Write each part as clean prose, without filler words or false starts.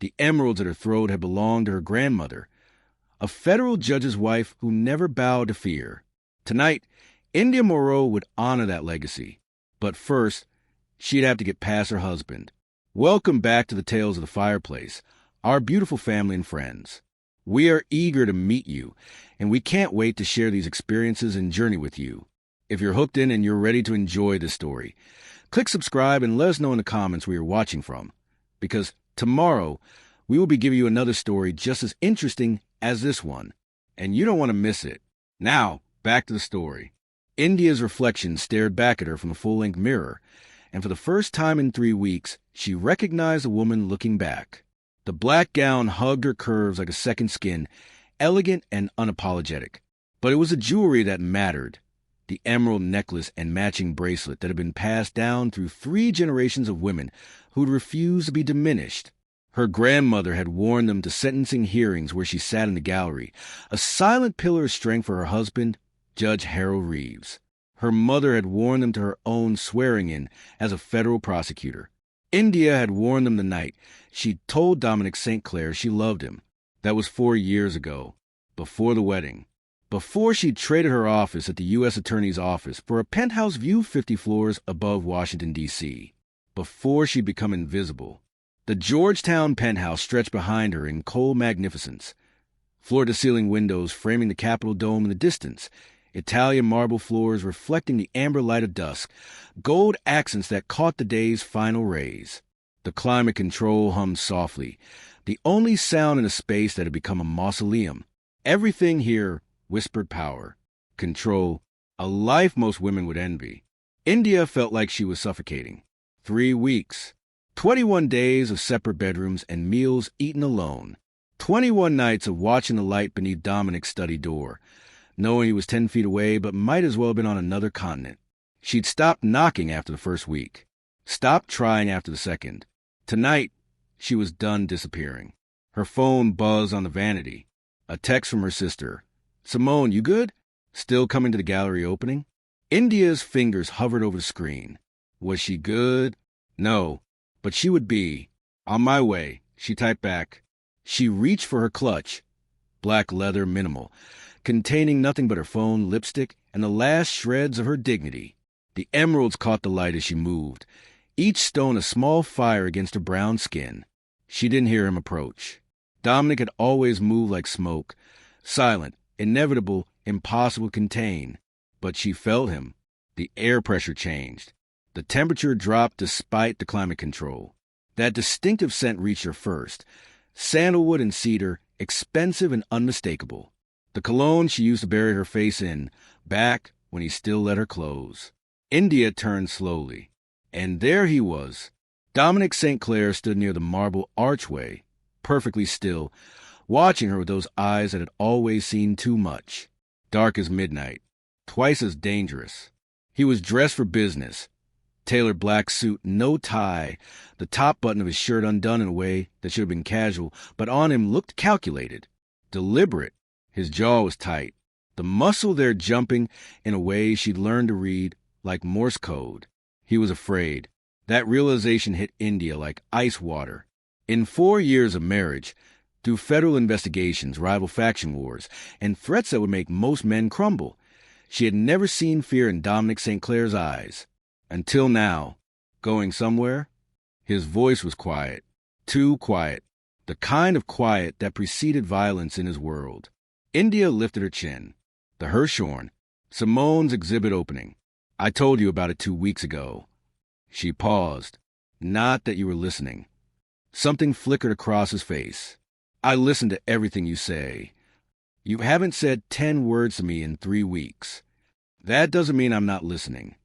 The emeralds at her throat had belonged to her grandmother, a federal judge's wife who never bowed to fear. Tonight, India Moreau would honor that legacy. But first, she'd have to get past her husband. Welcome back to the Tales of the Fireplace, our beautiful family and friends. We are eager to meet you, and we can't wait to share these experiences and journey with you. If you're hooked in and you're ready to enjoy this story, click subscribe and let us know in the comments where you're watching from, because tomorrow we will be giving you another story just as interesting as this one, and you don't want to miss it. Now, back to the story. India's reflection stared back at her from the full-length mirror, and for the first time in 3 weeks, she recognized the woman looking back. The black gown hugged her curves like a second skin, elegant and unapologetic. But it was the jewelry that mattered. The emerald necklace and matching bracelet that had been passed down through 3 generations of women who'd refused to be diminished. Her grandmother had worn them to sentencing hearings where she sat in the gallery, a silent pillar of strength for her husband, Judge Harold Reeves. Her mother had worn them to her own swearing-in as a federal prosecutor. India had worn them the night she told Dominic St. Clair she loved him. That was 4 years ago, before the wedding. Before she'd traded her office at the U.S. Attorney's Office for a penthouse view 50 floors above Washington, D.C. Before she'd become invisible. The Georgetown penthouse stretched behind her in cold magnificence. Floor-to-ceiling windows framing the Capitol dome in the distance, Italian marble floors reflecting the amber light of dusk, gold accents that caught the day's final rays. The climate control hummed softly, the only sound in a space that had become a mausoleum. Everything here whispered power, control, a life most women would envy. India felt like she was suffocating. 3 weeks. 21 days of separate bedrooms and meals eaten alone. 21 nights of watching the light beneath Dominic's study door, knowing he was 10 feet away but might as well have been on another continent. She'd stopped knocking after the first week, stopped trying after the second. Tonight, she was done disappearing. Her phone buzzed on the vanity. A text from her sister. "Simone, you good? Still coming to the gallery opening?" India's fingers hovered over the screen. Was she good? No, but she would be. "On my way," she typed back. She reached for her clutch. Black leather minimal, containing nothing but her phone, lipstick, and the last shreds of her dignity. The emeralds caught the light as she moved, each stone a small fire against her brown skin. She didn't hear him approach. Dominic had always moved like smoke, silent, inevitable, impossible to contain. But she felt him. The air pressure changed. The temperature dropped despite the climate control. That distinctive scent reached her first. Sandalwood and cedar, expensive and unmistakable. The cologne she used to bury her face in, back when he still let her close. India turned slowly. And there he was. Dominic St. Clair stood near the marble archway, perfectly still, watching her with those eyes that had always seen too much. Dark as midnight. Twice as dangerous. He was dressed for business. Tailored black suit, no tie, the top button of his shirt undone in a way that should have been casual, but on him looked calculated, deliberate. His jaw was tight, the muscle there jumping in a way she'd learned to read like Morse code. He was afraid. That realization hit India like ice water. In 4 years of marriage, through federal investigations, rival faction wars, and threats that would make most men crumble, she had never seen fear in Dominic St. Clair's eyes. Until now. Going somewhere? His voice was quiet. Too quiet. The kind of quiet that preceded violence in his world. India lifted her chin. The Hirshhorn. Simone's exhibit opening. "I told you about it 2 weeks ago." She paused. "Not that you were listening." Something flickered across his face. "I listened to everything you say. You haven't said 10 words to me in 3 weeks. That doesn't mean I'm not listening."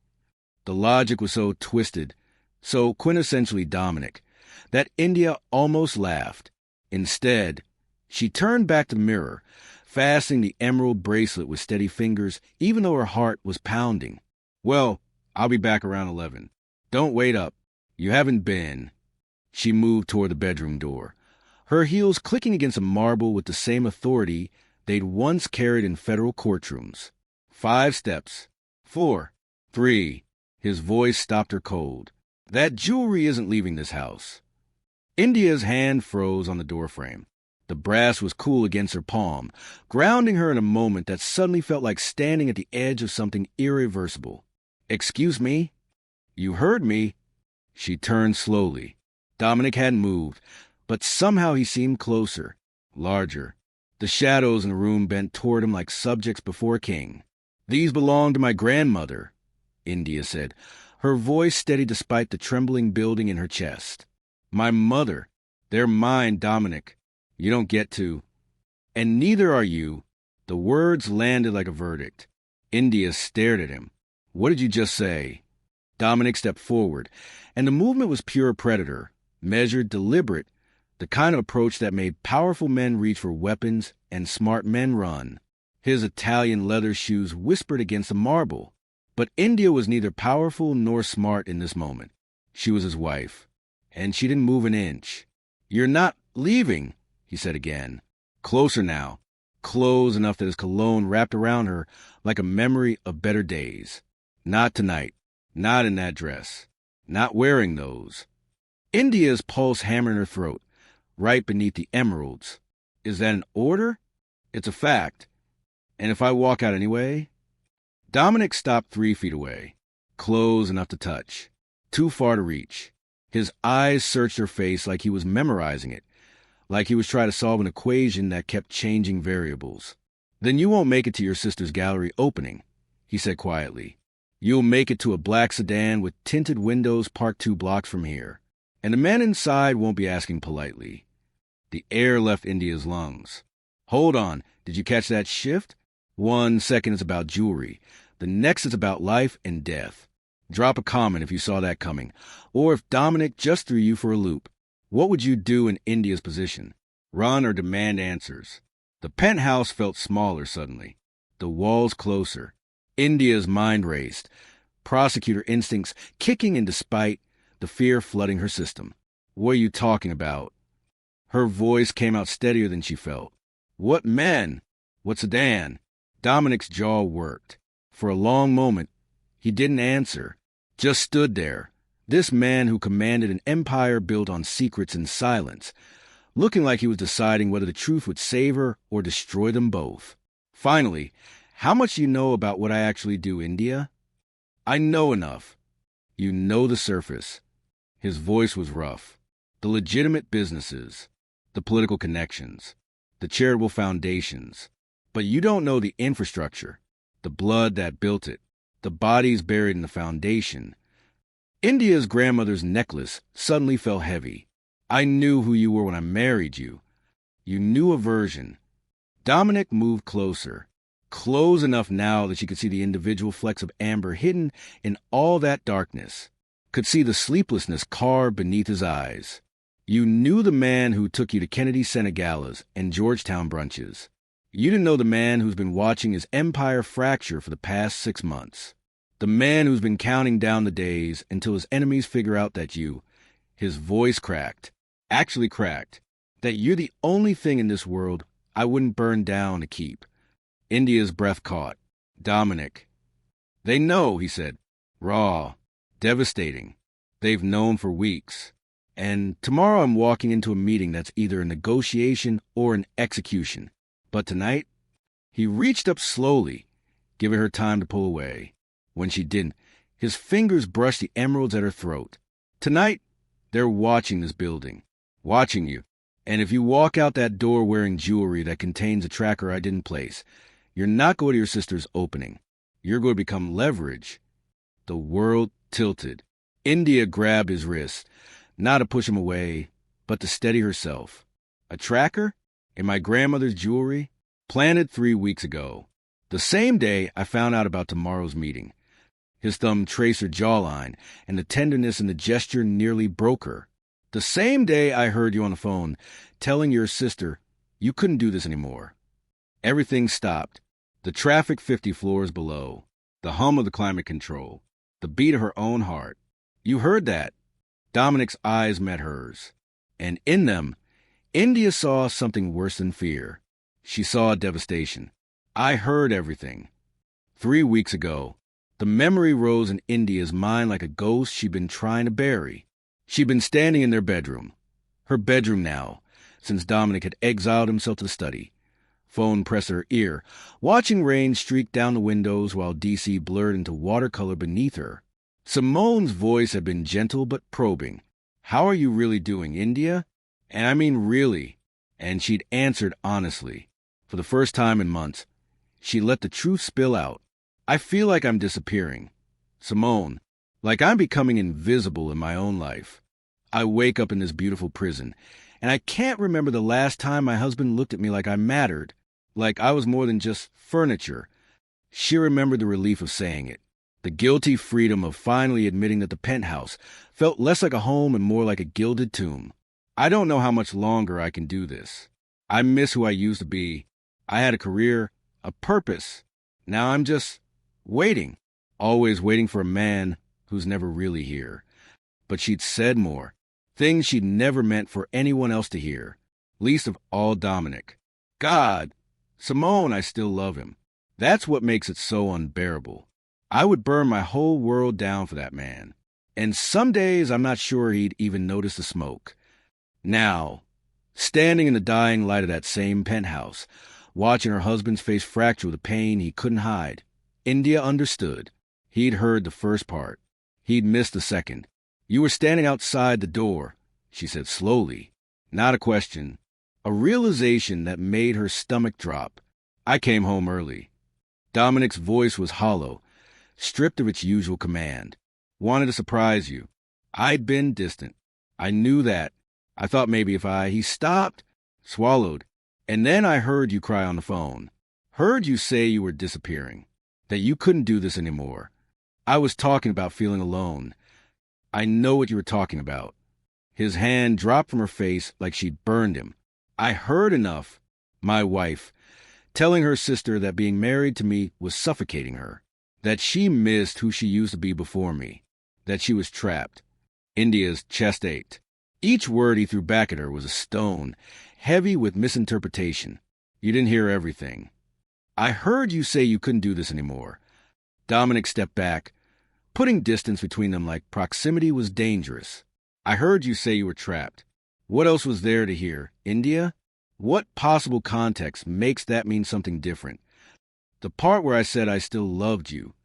The logic was so twisted, so quintessentially Dominic, that India almost laughed. Instead, she turned back the mirror, fastening the emerald bracelet with steady fingers, even though her heart was pounding. "Well, I'll be back around 11. Don't wait up. You haven't been." She moved toward the bedroom door, her heels clicking against a marble with the same authority they'd once carried in federal courtrooms. 5 steps. 4. 3. His voice stopped her cold. "That jewelry isn't leaving this house." India's hand froze on the doorframe. The brass was cool against her palm, grounding her in a moment that suddenly felt like standing at the edge of something irreversible. "Excuse me?" "You heard me." She turned slowly. Dominic hadn't moved, but somehow he seemed closer, larger. The shadows in the room bent toward him like subjects before a king. "These belong to my grandmother," India said, her voice steady despite the trembling building in her chest. "My mother. They're mine, Dominic. You don't get to." "And neither are you." The words landed like a verdict. India stared at him. "What did you just say?" Dominic stepped forward, and the movement was pure predator, measured, deliberate, the kind of approach that made powerful men reach for weapons and smart men run. His Italian leather shoes whispered against the marble. But India was neither powerful nor smart in this moment. She was his wife, and she didn't move an inch. "You're not leaving," he said again. Closer now, close enough that his cologne wrapped around her like a memory of better days. "Not tonight. Not in that dress. Not wearing those." India's pulse hammered in her throat, right beneath the emeralds. "Is that an order?" "It's a fact. And if I walk out anyway?" Dominic stopped 3 feet away, close enough to touch, too far to reach. His eyes searched her face like he was memorizing it, like he was trying to solve an equation that kept changing variables. "Then you won't make it to your sister's gallery opening," he said quietly. "You'll make it to a black sedan with tinted windows parked 2 blocks from here. And the men inside won't be asking politely." The air left India's lungs. "Hold on, did you catch that shift? 1 second is about jewelry. The next is about life and death. Drop a comment if you saw that coming, or if Dominic just threw you for a loop. What would you do in India's position? Run or demand answers?" The penthouse felt smaller suddenly, the walls closer. India's mind raced, prosecutor instincts kicking in despite the fear flooding her system. "What are you talking about?" Her voice came out steadier than she felt. "What men? What sedan?" Dominic's jaw worked. For a long moment, he didn't answer, just stood there, this man who commanded an empire built on secrets and silence, looking like he was deciding whether the truth would save her or destroy them both. Finally, "How much do you know about what I actually do, India?" "I know enough." "You know the surface." His voice was rough. "The legitimate businesses, the political connections, the charitable foundations. But you don't know the infrastructure, the blood that built it, the bodies buried in the foundation." India's grandmother's necklace suddenly felt heavy. "I knew who you were when I married you. You knew a version." Dominic moved closer, close enough now that she could see the individual flecks of amber hidden in all that darkness, could see the sleeplessness carved beneath his eyes. "You knew the man who took you to Kennedy Senegalas and Georgetown brunches. You didn't know the man who's been watching his empire fracture for the past 6 months. The man who's been counting down the days until his enemies figure out that you," his voice cracked, actually cracked, "that you're the only thing in this world I wouldn't burn down to keep." India's breath caught. "Dominic." "They know," he said. "Raw. Devastating. They've known for weeks. And tomorrow I'm walking into a meeting that's either a negotiation or an execution. But tonight," he reached up slowly, giving her time to pull away. When she didn't, his fingers brushed the emeralds at her throat. "Tonight, they're watching this building. Watching you. And if you walk out that door wearing jewelry that contains a tracker I didn't place, you're not going to your sister's opening. You're going to become leverage." The world tilted. India grabbed his wrist, not to push him away, but to steady herself. "A tracker? In my grandmother's jewelry? Planted 3 weeks ago. The same day I found out about tomorrow's meeting." His thumb traced her jawline, and the tenderness in the gesture nearly broke her. "The same day I heard you on the phone telling your sister you couldn't do this anymore." Everything stopped. The traffic 50 floors below. The hum of the climate control. The beat of her own heart. "You heard that?" Dominic's eyes met hers. And in them, India saw something worse than fear. She saw devastation. "I heard everything." 3 weeks ago, the memory rose in India's mind like a ghost she'd been trying to bury. She'd been standing in their bedroom, Her bedroom now, since Dominic had exiled himself to the study. Phone pressed her ear, watching rain streak down the windows while DC blurred into watercolor beneath her. Simone's voice had been gentle but probing. "How are you really doing, India?" And I mean really. And she'd answered honestly. For the first time in months, she let the truth spill out. "I feel like I'm disappearing. Simone, like I'm becoming invisible in my own life. I wake up in this beautiful prison, and I can't remember the last time my husband looked at me like I mattered, like I was more than just furniture." She remembered the relief of saying it, the guilty freedom of finally admitting that the penthouse felt less like a home and more like a gilded tomb. "I don't know how much longer I can do this. I miss who I used to be. I had a career, a purpose. Now I'm just waiting, always waiting for a man who's never really here." But she'd said more, things she'd never meant for anyone else to hear, least of all Dominic. "God, Simone, I still love him. That's what makes it so unbearable. I would burn my whole world down for that man. And some days I'm not sure he'd even notice the smoke." Now, standing in the dying light of that same penthouse, watching her husband's face fracture with a pain he couldn't hide, India understood. He'd heard the first part. He'd missed the second. "You were standing outside the door," she said slowly. Not a question. A realization that made her stomach drop. "I came home early." Dominic's voice was hollow, stripped of its usual command. "Wanted to surprise you. I'd been distant. I knew that. I thought maybe if He stopped, swallowed. "And then I heard you cry on the phone. Heard you say you were disappearing, that you couldn't do this anymore. I was talking about feeling alone. I know what you were talking about." His hand dropped from her face like she'd burned him. "I heard enough. My wife, telling her sister that being married to me was suffocating her, that she missed who she used to be before me, that she was trapped." India's chest ached. Each word he threw back at her was a stone, heavy with misinterpretation. "You didn't hear everything. I heard you say you couldn't do this anymore." Dominic stepped back, putting distance between them like proximity was dangerous. "I heard you say you were trapped. What else was there to hear, India? What possible context makes that mean something different?" "The part where I said I still loved you."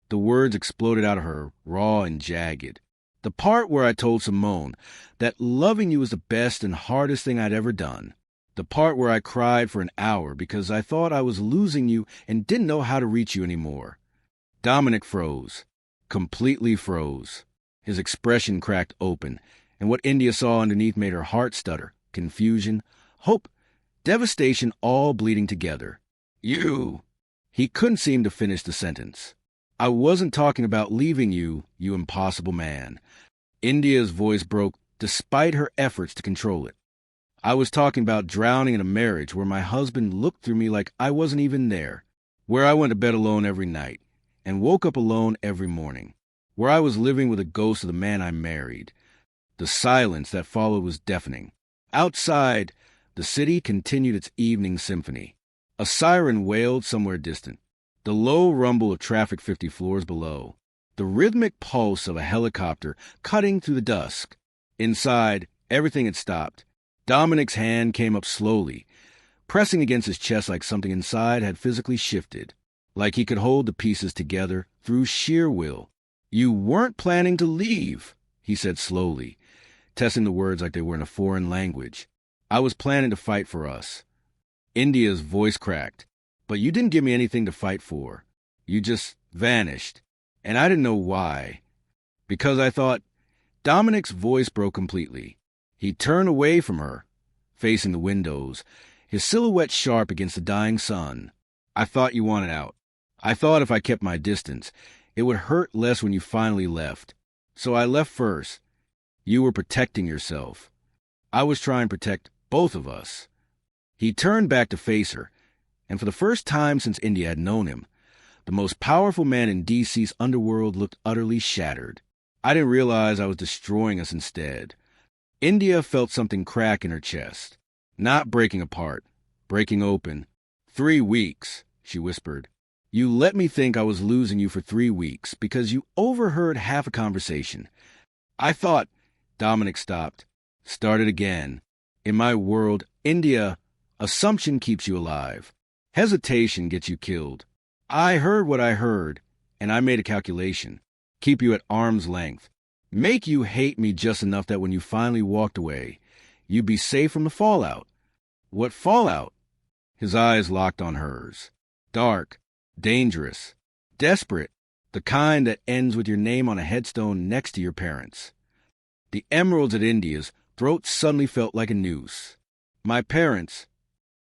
The words exploded out of her, raw and jagged. "The part where I told Simone that loving you was the best and hardest thing I'd ever done. The part where I cried for an hour because I thought I was losing you and didn't know how to reach you anymore." Dominic froze, completely froze. His expression cracked open, and what India saw underneath made her heart stutter. Confusion, hope, devastation all bleeding together. "You..." He couldn't seem to finish the sentence. "I wasn't talking about leaving you, you impossible man." India's voice broke despite her efforts to control it. "I was talking about drowning in a marriage where my husband looked through me like I wasn't even there, where I went to bed alone every night and woke up alone every morning, where I was living with a ghost of the man I married." The silence that followed was deafening. Outside, the city continued its evening symphony. A siren wailed somewhere distant. The low rumble of traffic 50 floors below. The rhythmic pulse of a helicopter cutting through the dusk. Inside, everything had stopped. Dominic's hand came up slowly, pressing against his chest like something inside had physically shifted, like he could hold the pieces together through sheer will. "You weren't planning to leave," he said slowly, testing the words like they were in a foreign language. "I was planning to fight for us." India's voice cracked. "But you didn't give me anything to fight for. You just vanished. And I didn't know why. Because I thought..." Dominic's voice broke completely. He turned away from her, facing the windows, his silhouette sharp against the dying sun. "I thought you wanted out. I thought if I kept my distance, it would hurt less when you finally left. So I left first. You were protecting yourself. I was trying to protect both of us." He turned back to face her, and for the first time since India had known him, the most powerful man in DC's underworld looked utterly shattered. "I didn't realize I was destroying us instead." India felt something crack in her chest. Not breaking apart, breaking open. 3 weeks, she whispered. "You let me think I was losing you for 3 weeks because you overheard half a conversation. I thought..." Dominic stopped. Started again. In my world, India, assumption keeps you alive. Hesitation gets you killed. I heard what I heard, and I made a calculation. Keep you at arm's length. Make you hate me just enough that when you finally walked away, you'd be safe from the fallout. What fallout? His eyes locked on hers. Dark, dangerous, desperate, the kind that ends with your name on a headstone next to your parents. The emeralds at India's throat suddenly felt like a noose. My parents.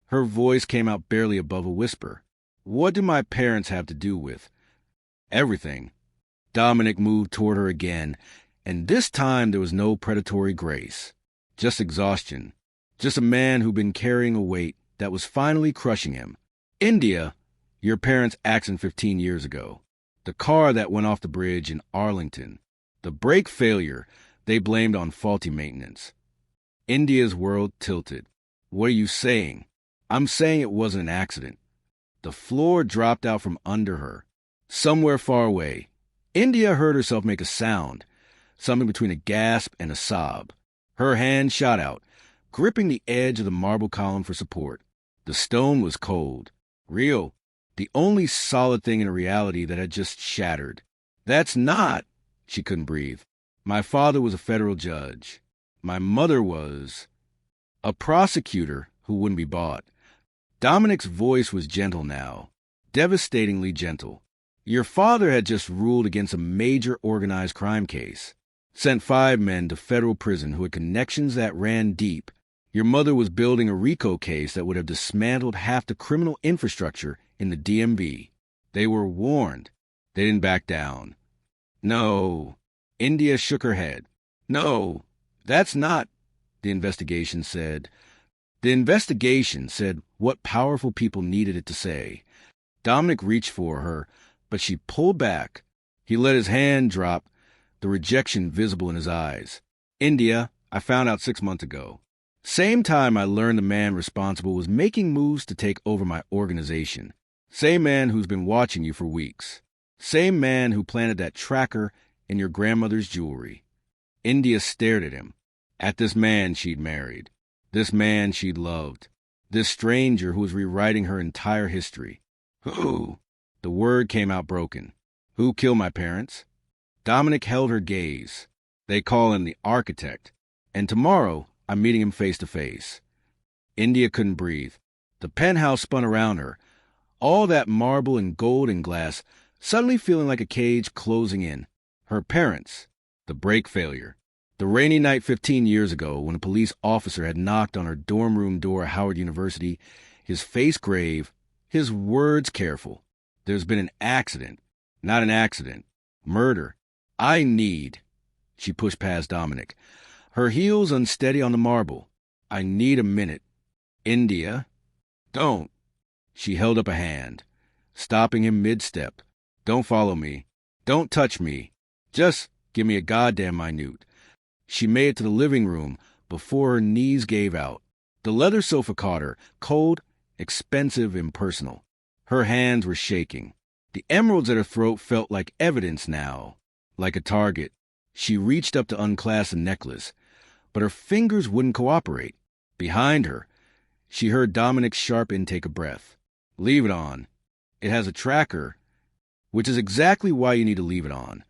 Her voice came out barely above a whisper. What do my parents have to do with? Everything. Dominic moved toward her again, and this time there was no predatory grace. Just exhaustion. Just a man who'd been carrying a weight that was finally crushing him. India, your parents' accident 15 years ago. The car that went off the bridge in Arlington. The brake failure they blamed on faulty maintenance. India's world tilted. What are you saying? I'm saying it wasn't an accident. The floor dropped out from under her. Somewhere far away, India heard herself make a sound, something between a gasp and a sob. Her hand shot out, gripping the edge of the marble column for support. The stone was cold, real, the only solid thing in a reality that had just shattered. That's not, she couldn't breathe. My father was a federal judge. My mother was a prosecutor who wouldn't be bought. Dominic's voice was gentle now, devastatingly gentle. Your father had just ruled against a major organized crime case, sent 5 men to federal prison who had connections that ran deep. Your mother was building a RICO case that would have dismantled half the criminal infrastructure in the DMV. They were warned. They didn't back down. No. India shook her head. No, that's not, the investigation said. The investigation said what powerful people needed it to say. Dominic reached for her, but she pulled back. He let his hand drop, the rejection visible in his eyes. India, I found out 6 months ago. Same time I learned the man responsible was making moves to take over my organization. Same man who's been watching you for weeks. Same man who planted that tracker in your grandmother's jewelry. India stared at him, at this man she'd married, this man she'd loved, this stranger who was rewriting her entire history. Who? The word came out broken. Who killed my parents? Dominic held her gaze. They call him the architect, and tomorrow I'm meeting him face to face. India couldn't breathe. The penthouse spun around her, all that marble and gold and glass suddenly feeling like a cage closing in. Her parents, the brake failure, the rainy night 15 years ago when a police officer had knocked on her dorm room door at Howard University, his face grave, his words careful. There's been an accident. Not an accident. Murder. I need. She pushed past Dominic, her heels unsteady on the marble. I need a minute. India. Don't. She held up a hand, stopping him mid-step. Don't follow me. Don't touch me. Just give me a goddamn minute. She made it to the living room before her knees gave out. The leather sofa caught her, cold, expensive, impersonal. Her hands were shaking. The emeralds at her throat felt like evidence now, like a target. She reached up to unclasp the necklace, but her fingers wouldn't cooperate. Behind her, she heard Dominic's sharp intake of breath. Leave it on. It has a tracker, which is exactly why you need to leave it on.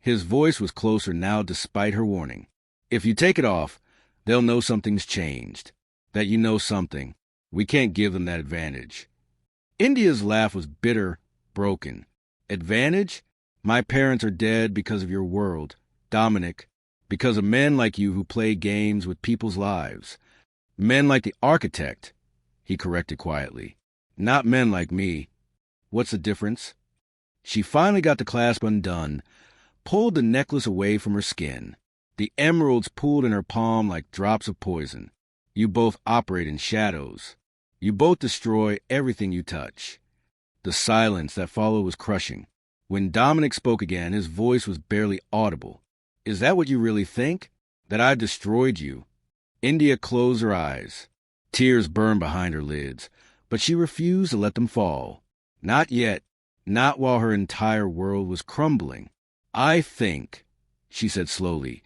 His voice was closer now despite her warning. If you take it off, they'll know something's changed, that you know something. We can't give them that advantage. India's laugh was bitter, broken. Advantage? My parents are dead because of your world, Dominic, because of men like you who play games with people's lives. Men like the architect, he corrected quietly. Not men like me. What's the difference? She finally got the clasp undone, pulled the necklace away from her skin. The emeralds pooled in her palm like drops of poison. You both operate in shadows. You both destroy everything you touch. The silence that followed was crushing. When Dominic spoke again, his voice was barely audible. Is that what you really think? That I've destroyed you? India closed her eyes. Tears burned behind her lids, but she refused to let them fall. Not yet. Not while her entire world was crumbling. I think, she said slowly,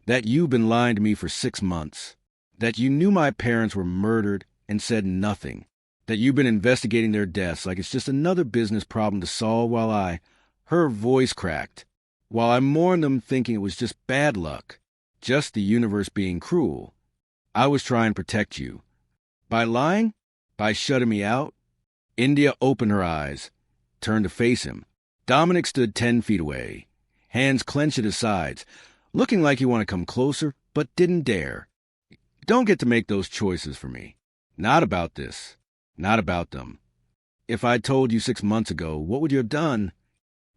That you've been lying to me for 6 months. That you knew my parents were murdered and said nothing. That you've been investigating their deaths like it's just another business problem to solve while Her voice cracked. While I mourned them thinking it was just bad luck. Just the universe being cruel. I was trying to protect you. By lying? By shutting me out? India opened her eyes, turned to face him. Dominic stood 10 feet away, hands clenched at his sides, looking like he wanted to come closer, but didn't dare. You don't get to make those choices for me. Not about this. Not about them. If I'd told you 6 months ago, what would you have done?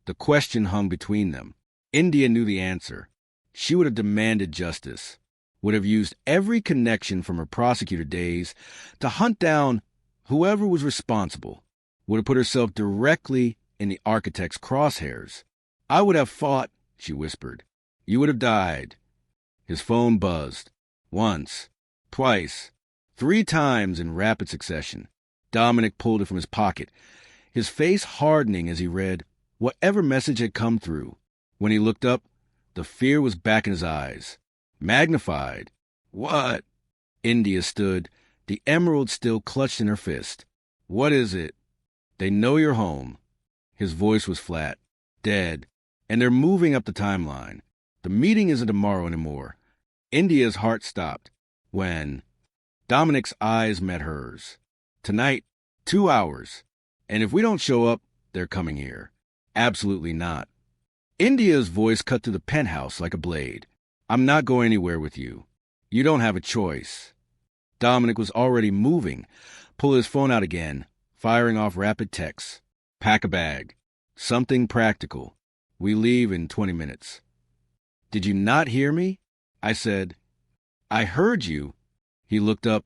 The question hung between them. India knew the answer. She would have demanded justice, would have used every connection from her prosecutor days to hunt down whoever was responsible, would have put herself directly in the architect's crosshairs. I would have fought, she whispered. You would have died. His phone buzzed. Once, twice, 3 times in rapid succession. Dominic pulled it from his pocket, his face hardening as he read whatever message had come through. When he looked up, the fear was back in his eyes. Magnified. What? India stood, the emerald still clutched in her fist. What is it? They know you're home. His voice was flat, dead, and they're moving up the timeline. The meeting isn't tomorrow anymore. India's heart stopped when Dominic's eyes met hers. Tonight, 2 hours. And if we don't show up, they're coming here. Absolutely not. India's voice cut through the penthouse like a blade. I'm not going anywhere with you. You don't have a choice. Dominic was already moving, pulled his phone out again, firing off rapid texts. Pack a bag. Something practical. We leave in 20 minutes. Did you not hear me? I said. I heard you. He looked up,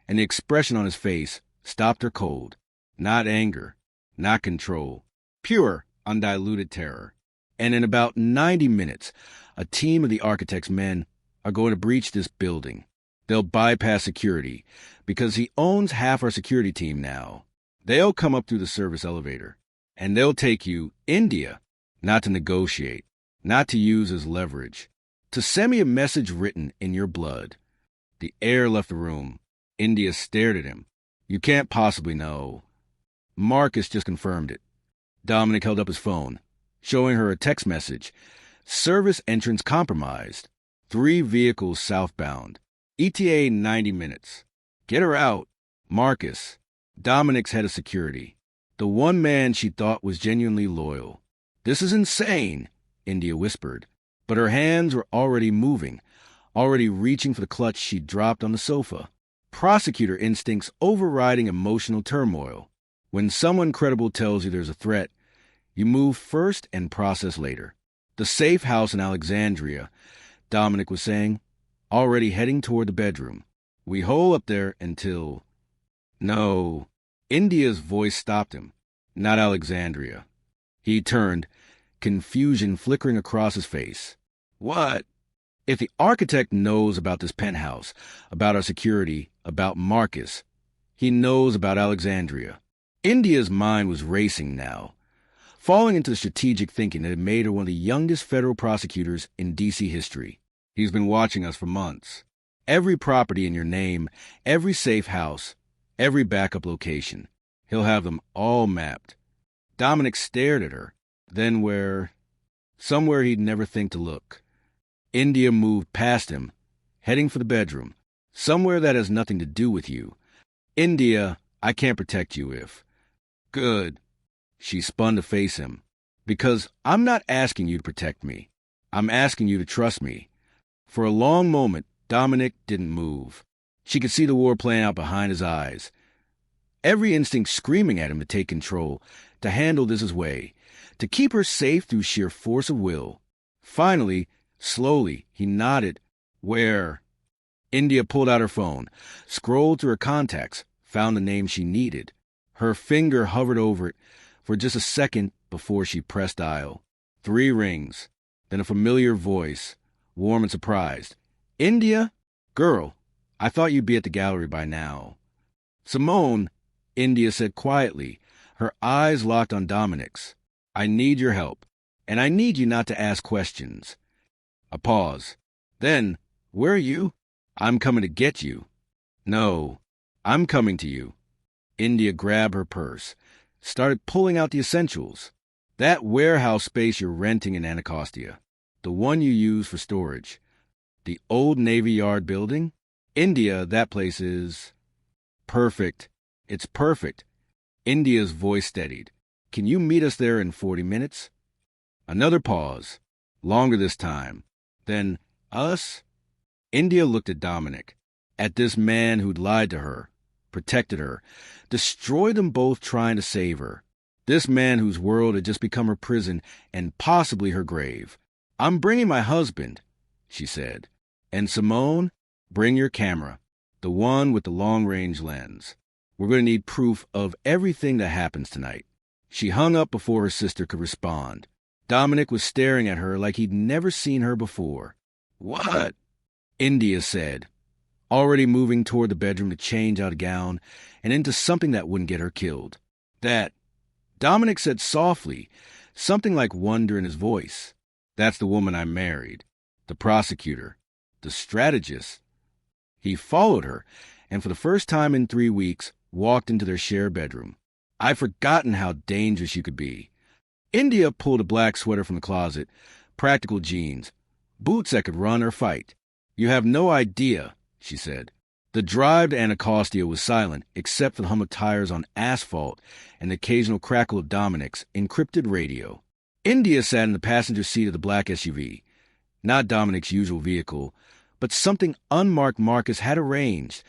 and the expression on his face stopped her cold. Not anger, not control. Pure, undiluted terror. And in about 90 minutes, a team of the architect's men are going to breach this building. They'll bypass security, because he owns half our security team now. They'll come up through the service elevator, and they'll take you, India, not to negotiate, not to use as leverage, to send me a message written in your blood. The air left the room. India stared at him. You can't possibly know. Marcus just confirmed it. Dominic held up his phone, showing her a text message. Service entrance compromised. 3 vehicles southbound. ETA 90 minutes. Get her out. Marcus, Dominic's head of security. The one man she thought was genuinely loyal. This is insane, India whispered. But her hands were already moving, already reaching for the clutch she dropped on the sofa. Prosecutor instincts overriding emotional turmoil. When someone credible tells you there's a threat, you move first and process later. The safe house in Alexandria, Dominic was saying, already heading toward the bedroom. We hole up there until... No. India's voice stopped him. Not Alexandria. He turned, confusion flickering across his face. What? If the architect knows about this penthouse, about our security, about Marcus, he knows about Alexandria. India's mind was racing now, falling into the strategic thinking that had made her one of the youngest federal prosecutors in D.C. history. He's been watching us for months. Every property in your name, every safe house, every backup location. He'll have them all mapped. Dominic stared at her, then somewhere he'd never think to look. India moved past him, heading for the bedroom. Somewhere that has nothing to do with you. India, I can't protect you if... Good. She spun to face him. Because I'm not asking you to protect me. I'm asking you to trust me. For a long moment, Dominic didn't move. She could see the war playing out behind his eyes. Every instinct screaming at him to take control, to handle this his way, to keep her safe through sheer force of will. Finally, slowly, he nodded. Where? India pulled out her phone, scrolled through her contacts, found the name she needed. Her finger hovered over it for just a second before she pressed dial. 3 rings, then a familiar voice, warm and surprised. India? Girl, I thought you'd be at the gallery by now. Simone, India said quietly, her eyes locked on Dominic's. I need your help, and I need you not to ask questions. A pause. Then, where are you? I'm coming to get you. No, I'm coming to you. India grabbed her purse, started pulling out the essentials. That warehouse space you're renting in Anacostia, the one you use for storage. The old Navy Yard building? India, that place is... Perfect. It's perfect. India's voice steadied. Can you meet us there in 40 minutes? Another pause. Longer this time. Then, us? India looked at Dominic, at this man who'd lied to her, protected her, destroyed them both trying to save her. This man whose world had just become her prison and possibly her grave. I'm bringing my husband, she said. And Simone, bring your camera, the one with the long-range lens. We're going to need proof of everything that happens tonight. She hung up before her sister could respond. Dominic was staring at her like he'd never seen her before. What? India said, already moving toward the bedroom to change out a gown and into something that wouldn't get her killed. That, Dominic said softly, something like wonder in his voice. That's the woman I married, the prosecutor, the strategist. He followed her, and for the first time in 3 weeks, walked into their shared bedroom. I'd forgotten how dangerous you could be. India pulled a black sweater from the closet, practical jeans, boots that could run or fight. You have no idea, she said. The drive to Anacostia was silent, except for the hum of tires on asphalt and the occasional crackle of Dominic's encrypted radio. India sat in the passenger seat of the black SUV. Not Dominic's usual vehicle, but something unmarked Marcus had arranged,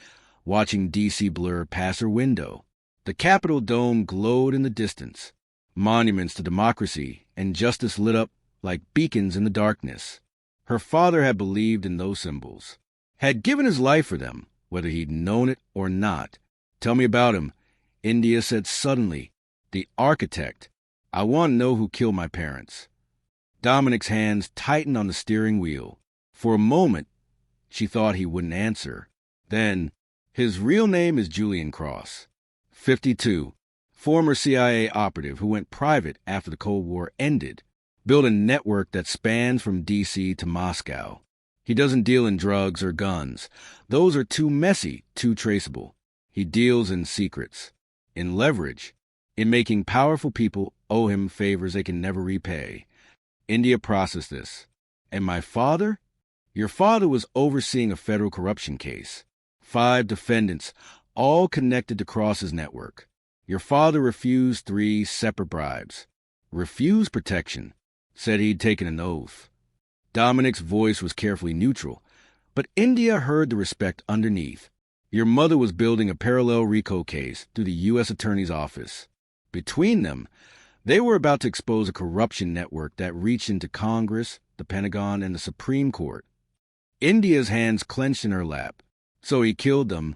watching D.C. blur past her window. The Capitol dome glowed in the distance. Monuments to democracy and justice lit up like beacons in the darkness. Her father had believed in those symbols, had given his life for them, whether he'd known it or not. Tell me about him, India said suddenly. The architect. I want to know who killed my parents. Dominic's hands tightened on the steering wheel. For a moment, she thought he wouldn't answer. Then, his real name is Julian Cross, 52, former CIA operative who went private after the Cold War ended, built a network that spans from D.C. to Moscow. He doesn't deal in drugs or guns. Those are too messy, too traceable. He deals in secrets, in leverage, in making powerful people owe him favors they can never repay. India processed this. And my father? Your father was overseeing a federal corruption case. 5 defendants, all connected to Cross's network. Your father refused 3 separate bribes. Refused protection. Said he'd taken an oath. Dominic's voice was carefully neutral, but India heard the respect underneath. Your mother was building a parallel RICO case through the U.S. Attorney's Office. Between them, they were about to expose a corruption network that reached into Congress, the Pentagon, and the Supreme Court. India's hands clenched in her lap. So he killed them.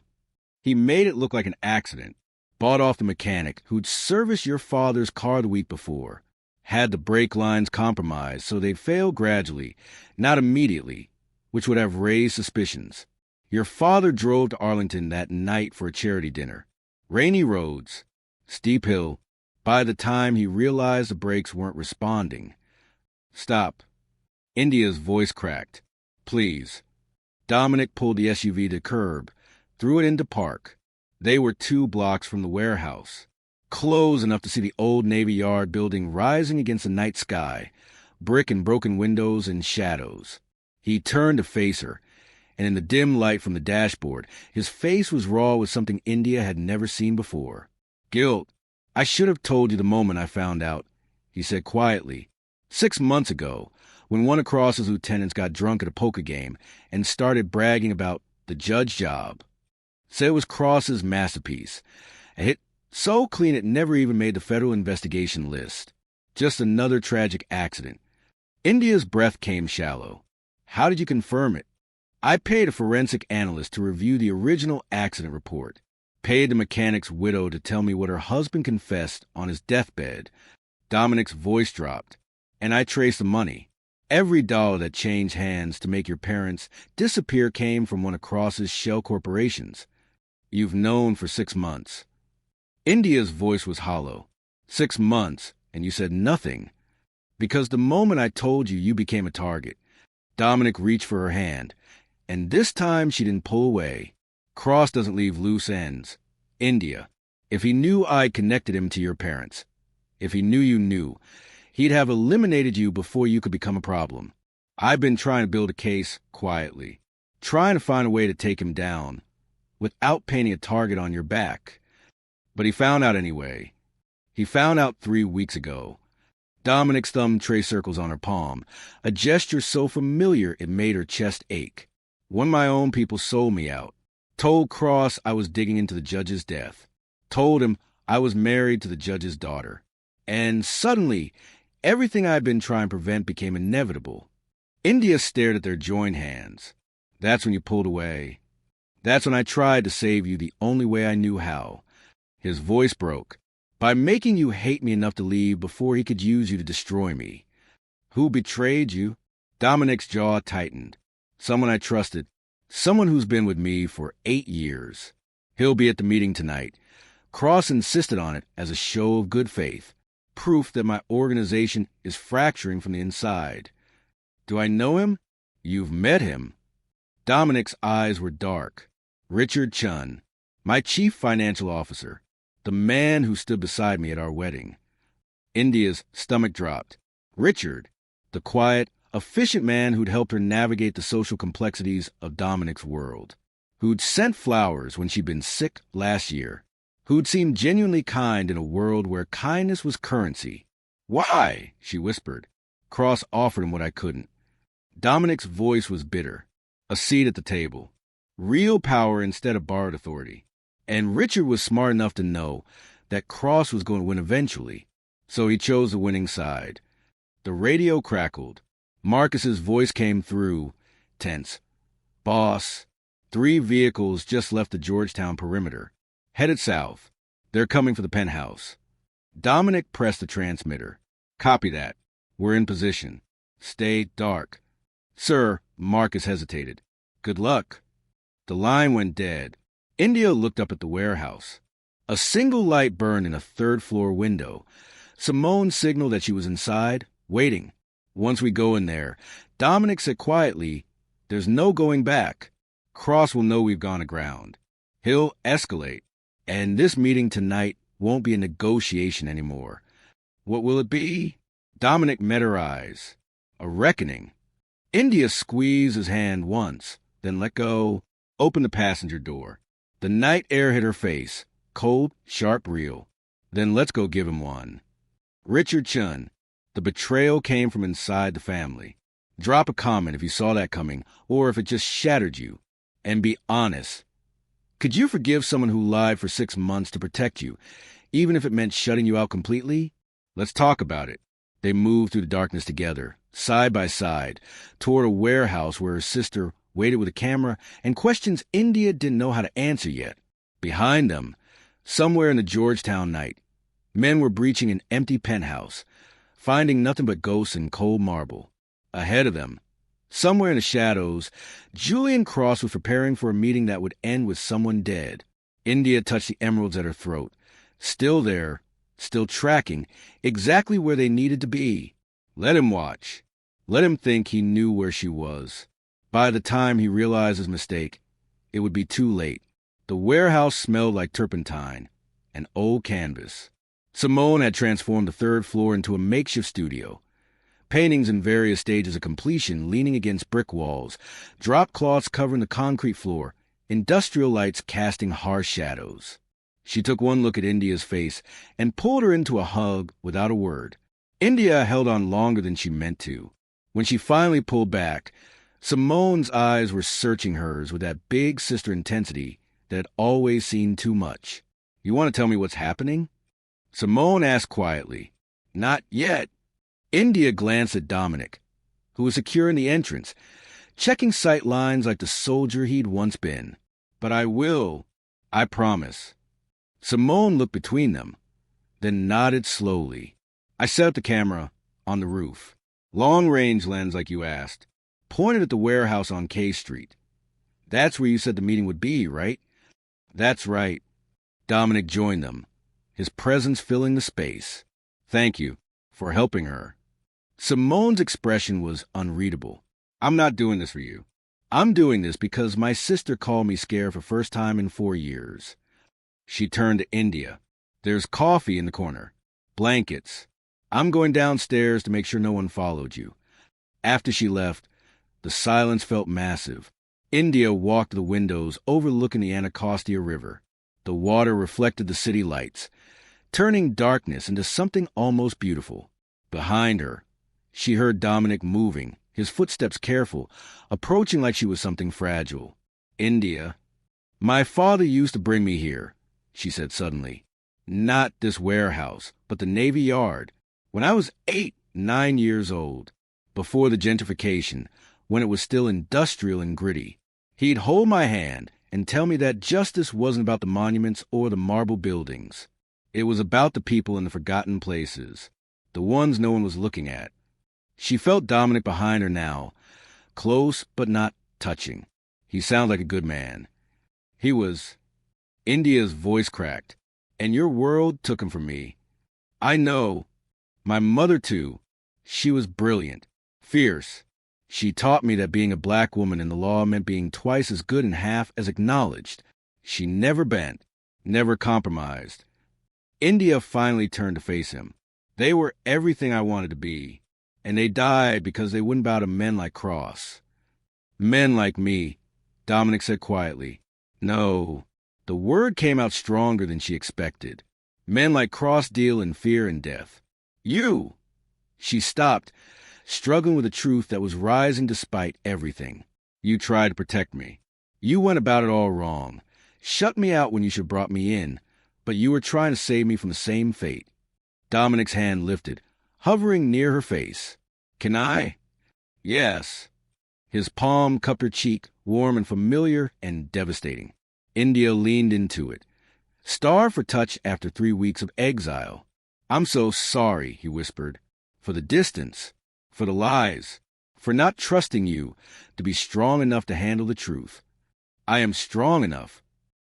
He made it look like an accident. Bought off the mechanic who'd serviced your father's car the week before. Had the brake lines compromised so they'd fail gradually, not immediately, which would have raised suspicions. Your father drove to Arlington that night for a charity dinner. Rainy roads, steep hill. By the time he realized the brakes weren't responding. Stop. India's voice cracked. Please. Dominic pulled the SUV to the curb, threw it into park. They were 2 blocks from the warehouse. Close enough to see the old Navy Yard building rising against the night sky, brick and broken windows and shadows. He turned to face her, and in the dim light from the dashboard, his face was raw with something India had never seen before. Guilt. I should have told you the moment I found out, he said quietly. 6 months ago, when one of Cross's lieutenants got drunk at a poker game and started bragging about the judge job. Said it was Cross's masterpiece. A hit so clean it never even made the federal investigation list. Just another tragic accident. India's breath came shallow. How did you confirm it? I paid a forensic analyst to review the original accident report. Paid the mechanic's widow to tell me what her husband confessed on his deathbed. Dominic's voice dropped. And I traced the money. Every dollar that changed hands to make your parents disappear came from one of Cross's shell corporations. You've known for 6 months. India's voice was hollow. 6 months, and you said nothing. Because the moment I told you, you became a target. Dominic reached for her hand, and this time she didn't pull away. Cross doesn't leave loose ends. India, if he knew I connected him to your parents, if he knew you knew, he'd have eliminated you before you could become a problem. I've been trying to build a case quietly, trying to find a way to take him down, without painting a target on your back. But he found out anyway. He found out 3 weeks ago. Dominic's thumb traced circles on her palm, a gesture so familiar it made her chest ache. One of my own people sold me out. Told Cross I was digging into the judge's death. Told him I was married to the judge's daughter. And suddenly, everything I'd been trying to prevent became inevitable. India stared at their joined hands. That's when you pulled away. That's when I tried to save you the only way I knew how. His voice broke. By making you hate me enough to leave before he could use you to destroy me. Who betrayed you? Dominic's jaw tightened. Someone I trusted. Someone who's been with me for 8 years. He'll be at the meeting tonight. Cross insisted on it as a show of good faith. Proof that my organization is fracturing from the inside. Do I know him? You've met him. Dominic's eyes were dark. Richard Chun, my chief financial officer. The man who stood beside me at our wedding. India's stomach dropped. Richard, the quiet, efficient man who'd helped her navigate the social complexities of Dominic's world. Who'd sent flowers when she'd been sick last year. Who'd seemed genuinely kind in a world where kindness was currency. Why? She whispered. Cross offered him what I couldn't. Dominic's voice was bitter. A seat at the table. Real power instead of borrowed authority. And Richard was smart enough to know that Cross was going to win eventually, so he chose the winning side. The radio crackled. Marcus's voice came through, tense. Boss, 3 vehicles just left the Georgetown perimeter, headed south. They're coming for the penthouse. Dominic pressed the transmitter. Copy that. We're in position. Stay dark. Sir, Marcus hesitated. Good luck. The line went dead. India looked up at the warehouse. A single light burned in a 3rd-floor window. Simone signaled that she was inside, waiting. Once we go in there, Dominic said quietly, there's no going back. Cross will know we've gone aground. He'll escalate. And this meeting tonight won't be a negotiation anymore. What will it be? Dominic met her eyes. A reckoning. India squeezed his hand once, then let go, opened the passenger door. The night air hit her face, cold, sharp, real. Then let's go give him one. Richard Chun, the betrayal came from inside the family. Drop a comment if you saw that coming, or if it just shattered you. And be honest. Could you forgive someone who lied for 6 months to protect you, even if it meant shutting you out completely? Let's talk about it. They moved through the darkness together, side by side, toward a warehouse where her sister waited with a camera and questions India didn't know how to answer yet. Behind them, somewhere in the Georgetown night, men were breaching an empty penthouse, finding nothing but ghosts and cold marble. Ahead of them, somewhere in the shadows, Julian Cross was preparing for a meeting that would end with someone dead. India touched the emeralds at her throat. Still there, still tracking, exactly where they needed to be. Let him watch. Let him think he knew where she was. By the time he realized his mistake, it would be too late. The warehouse smelled like turpentine, an old canvas. Simone had transformed the 3rd floor into a makeshift studio. Paintings in various stages of completion leaning against brick walls, drop cloths covering the concrete floor, industrial lights casting harsh shadows. She took one look at India's face and pulled her into a hug without a word. India held on longer than she meant to. When she finally pulled back, Simone's eyes were searching hers with that big sister intensity that had always seen too much. You want to tell me what's happening? Simone asked quietly. Not yet. India glanced at Dominic, who was securing the entrance, checking sight lines like the soldier he'd once been. But I will. I promise. Simone looked between them, then nodded slowly. I set up the camera on the roof. Long-range lens like you asked. Pointed at the warehouse on K Street. That's where you said the meeting would be, right? That's right. Dominic joined them, his presence filling the space. Thank you for helping her. Simone's expression was unreadable. I'm not doing this for you. I'm doing this because my sister called me scared for first time in 4 years. She turned to India. There's coffee in the corner. Blankets. I'm going downstairs to make sure no one followed you. After she left, the silence felt massive. India walked to the windows overlooking the Anacostia River. The water reflected the city lights, turning darkness into something almost beautiful. Behind her, she heard Dominic moving, his footsteps careful, approaching like she was something fragile. India. My father used to bring me here, she said suddenly. Not this warehouse, but the Navy Yard. When I was 9 years old, before the gentrification, when it was still industrial and gritty, he'd hold my hand and tell me that justice wasn't about the monuments or the marble buildings. It was about the people in the forgotten places, the ones no one was looking at. She felt Dominic behind her now, close but not touching. He sounded like a good man. He was. India's voice cracked. And your world took him from me. I know. My mother, too. She was brilliant, fierce. She taught me that being a black woman in the law meant being twice as good and half as acknowledged. She never bent, never compromised. India finally turned to face him. They were everything I wanted to be, and they died because they wouldn't bow to men like Cross. Men like me, Dominic said quietly. No, the word came out stronger than she expected. Men like Cross deal in fear and death. You! She stopped, struggling with a truth that was rising despite everything. You tried to protect me. You went about it all wrong. Shut me out when you should have brought me in, but you were trying to save me from the same fate. Dominic's hand lifted, hovering near her face. Can I? Yes. His palm cupped her cheek, warm and familiar and devastating. India leaned into it, starved for touch after 3 weeks of exile. I'm so sorry, he whispered, for the distance, for the lies, for not trusting you to be strong enough to handle the truth. I am strong enough.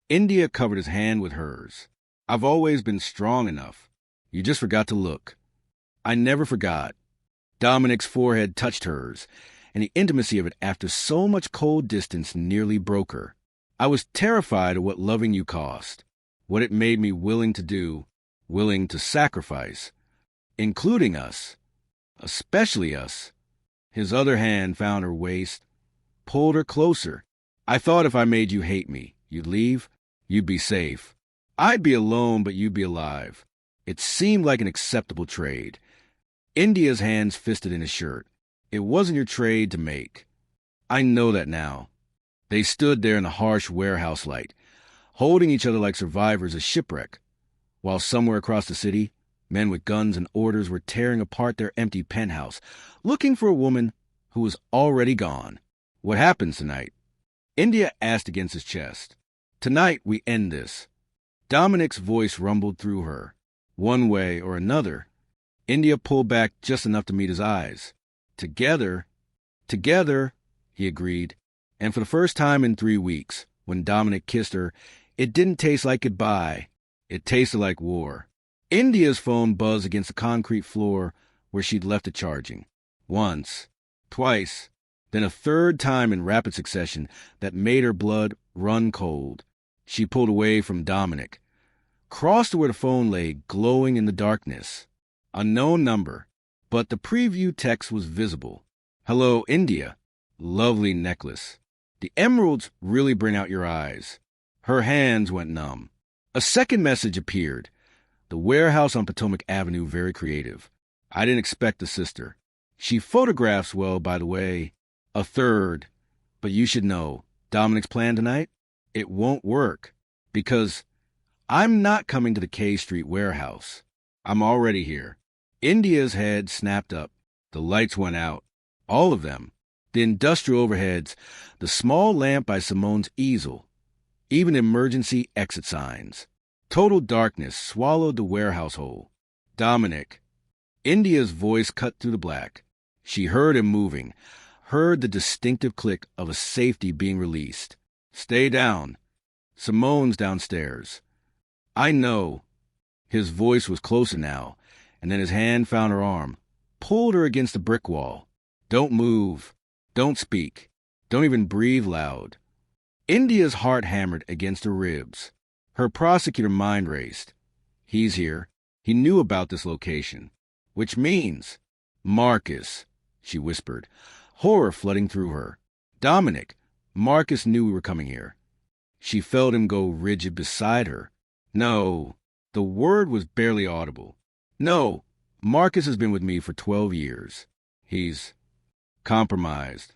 India covered his hand with hers. I've always been strong enough. You just forgot to look. I never forgot. Dominic's forehead touched hers, and the intimacy of it after so much cold distance nearly broke her. I was terrified of what loving you cost, what it made me willing to do, willing to sacrifice, including us, especially us. His other hand found her waist, pulled her closer. I thought if I made you hate me, you'd leave, you'd be safe. I'd be alone, but you'd be alive. It seemed like an acceptable trade. India's hands fisted in his shirt. It wasn't your trade to make. I know that now. They stood there in the harsh warehouse light, holding each other like survivors of shipwreck, while somewhere across the city, men with guns and orders were tearing apart their empty penthouse, looking for a woman who was already gone. What happens tonight? India asked against his chest. Tonight we end this. Dominic's voice rumbled through her. One way or another. India pulled back just enough to meet his eyes. Together, he agreed. And for the first time in 3 weeks, when Dominic kissed her, it didn't taste like goodbye. It tasted like war. India's phone buzzed against the concrete floor where she'd left it charging. Once, twice, then a third time in rapid succession that made her blood run cold. She pulled away from Dominic, crossed to where the phone lay, glowing in the darkness. Unknown number, but the preview text was visible. Hello, India. Lovely necklace. The emeralds really bring out your eyes. Her hands went numb. A second message appeared. The warehouse on Potomac Avenue, very creative. I didn't expect a sister. She photographs well, by the way. A third. But you should know, Dominic's plan tonight? It won't work. Because I'm not coming to the K Street warehouse. I'm already here. India's head snapped up. The lights went out. All of them. The industrial overheads, the small lamp by Simone's easel, even emergency exit signs. Total darkness swallowed the warehouse whole. Dominic. India's voice cut through the black. She heard him moving, heard the distinctive click of a safety being released. Stay down. Simone's downstairs. I know. His voice was closer now, and then his hand found her arm, pulled her against the brick wall. Don't move. Don't speak. Don't even breathe loud. India's heart hammered against her ribs. Her prosecutor mind raced. He's here. He knew about this location. Which means, Marcus, she whispered, horror flooding through her. Dominic, Marcus knew we were coming here. She felt him go rigid beside her. No, the word was barely audible. No, Marcus has been with me for 12 years. He's compromised.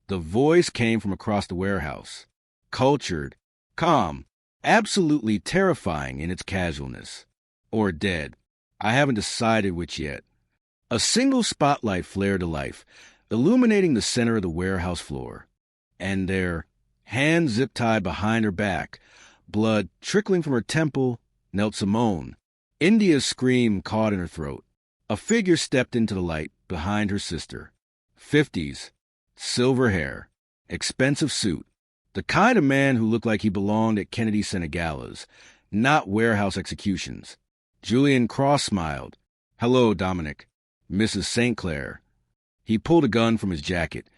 The voice came from across the warehouse. Cultured, calm, absolutely terrifying in its casualness. Or dead. I haven't decided which yet. A single spotlight flared to life, illuminating the center of the warehouse floor. And there, hands zip-tied behind her back, blood trickling from her temple, knelt Simone. India's scream caught in her throat. A figure stepped into the light behind her sister. 50s, silver hair, expensive suit. The kind of man who looked like he belonged at Kennedy Center galas, not warehouse executions. Julian Cross smiled. Hello, Dominic. Mrs. St. Clair. He pulled a gun from his jacket,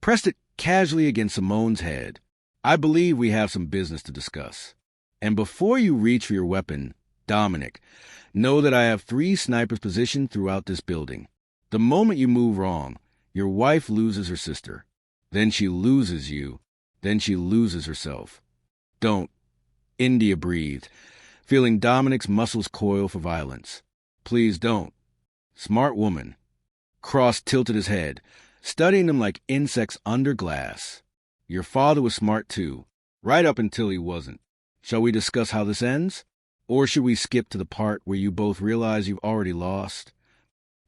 pressed it casually against Simone's head. I believe we have some business to discuss. And before you reach for your weapon, Dominic, know that I have 3 snipers positioned throughout this building. The moment you move wrong, your wife loses her sister. Then she loses you. Then she loses herself. Don't. India breathed, feeling Dominic's muscles coil for violence. Please don't. Smart woman. Cross tilted his head, studying them like insects under glass. Your father was smart too, right up until he wasn't. Shall we discuss how this ends? Or should we skip to the part where you both realize you've already lost?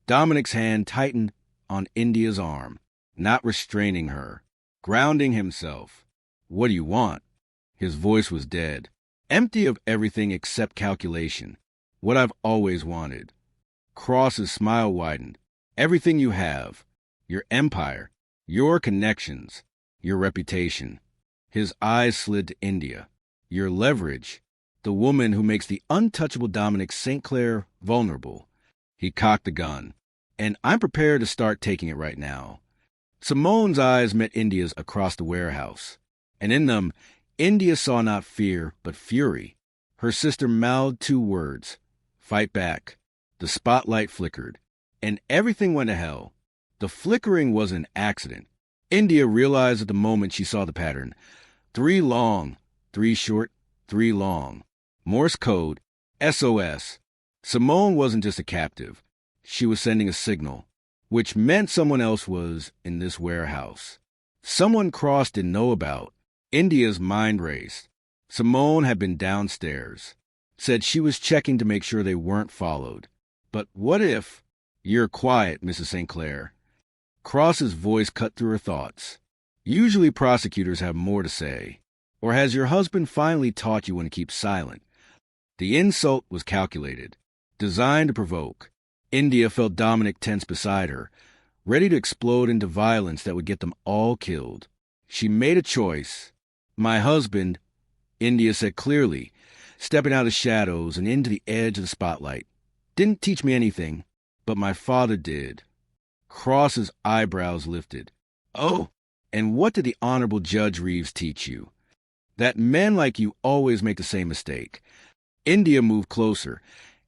Dominic's hand tightened on India's arm, not restraining her, grounding himself. What do you want? His voice was dead, empty of everything except calculation. What I've always wanted. Cross's smile widened. Everything you have. Your empire. Your connections. Your reputation. His eyes slid to India. Your leverage. The woman who makes the untouchable Dominic St. Clair vulnerable. He cocked the gun. And I'm prepared to start taking it right now. Simone's eyes met India's across the warehouse. And in them, India saw not fear, but fury. Her sister mouthed 2 words. Fight back. The spotlight flickered. And everything went to hell. The flickering was an accident. India realized at the moment she saw the pattern. 3 long, 3 short, 3 long. Morse code, SOS. Simone wasn't just a captive. She was sending a signal, which meant someone else was in this warehouse. Someone Cross didn't know about. India's mind raced. Simone had been downstairs. Said she was checking to make sure they weren't followed. But what if... You're quiet, Mrs. St. Clair. Cross's voice cut through her thoughts. Usually prosecutors have more to say. Or has your husband finally taught you when to keep silent? The insult was calculated, designed to provoke. India felt Dominic tense beside her, ready to explode into violence that would get them all killed. She made a choice. My husband, India said clearly, stepping out of the shadows and into the edge of the spotlight, didn't teach me anything, but my father did. Cross's eyebrows lifted. Oh, and what did the Honorable Judge Reeves teach you? That men like you always make the same mistake. India moved closer,